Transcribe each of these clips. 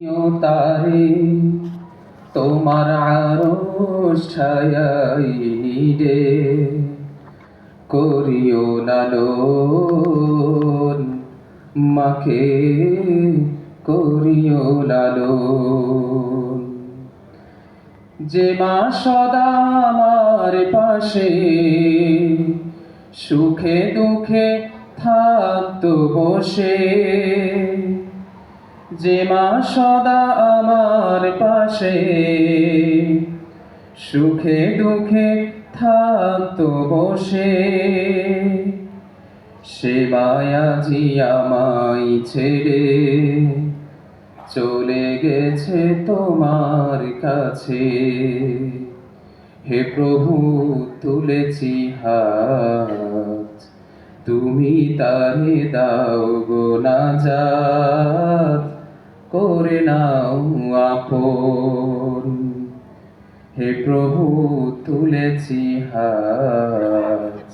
তারে তোমার আরশ ছায়াই নিডে করিও লালন মাকে করিও লালন। যে মা সদা আমার পাশে সুখে দুঃখে থাকতো বসে, যে মা সদা আমার পাশে সুখে দুঃখে থাকতো বসে, সে মায়াজি আমায় ছেড়ে চলে গেছে তোমার কাছে। হে প্রভু তুলেছি হাত, তুমি তারে দাও গো নাজাত, করে নাও আপন। হে প্রভু তুলেছি হাত,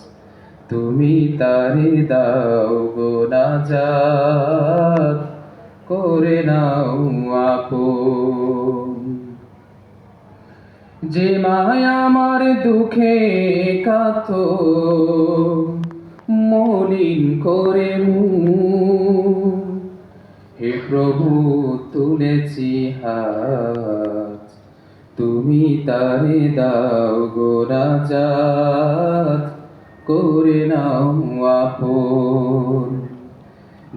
তুমি তারে দাও গো নাজাত, করে নাও আপন। যে মায়া আমার দুঃখে কাতো মলিন করে মুখ, হে প্রভু তুলেছি হাত, তুমি তারে দাও গো নাজাত, করে নাও আপন।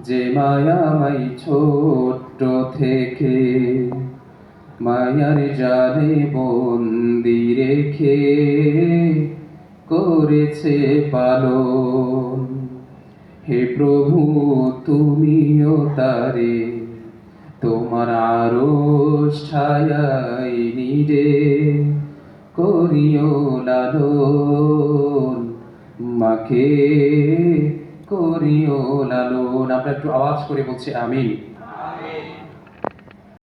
যে মায়ামাই ছোট্ট থেকে মায়ার জালে বন্দি রেখে করেছে পালন, হে প্রভু তুমিও তারে তোমার আরশ ছায়াই নিডে করিও লালন মাকে করিও লালন। আমরা একটু আওয়াজ করে বলছি আমিন।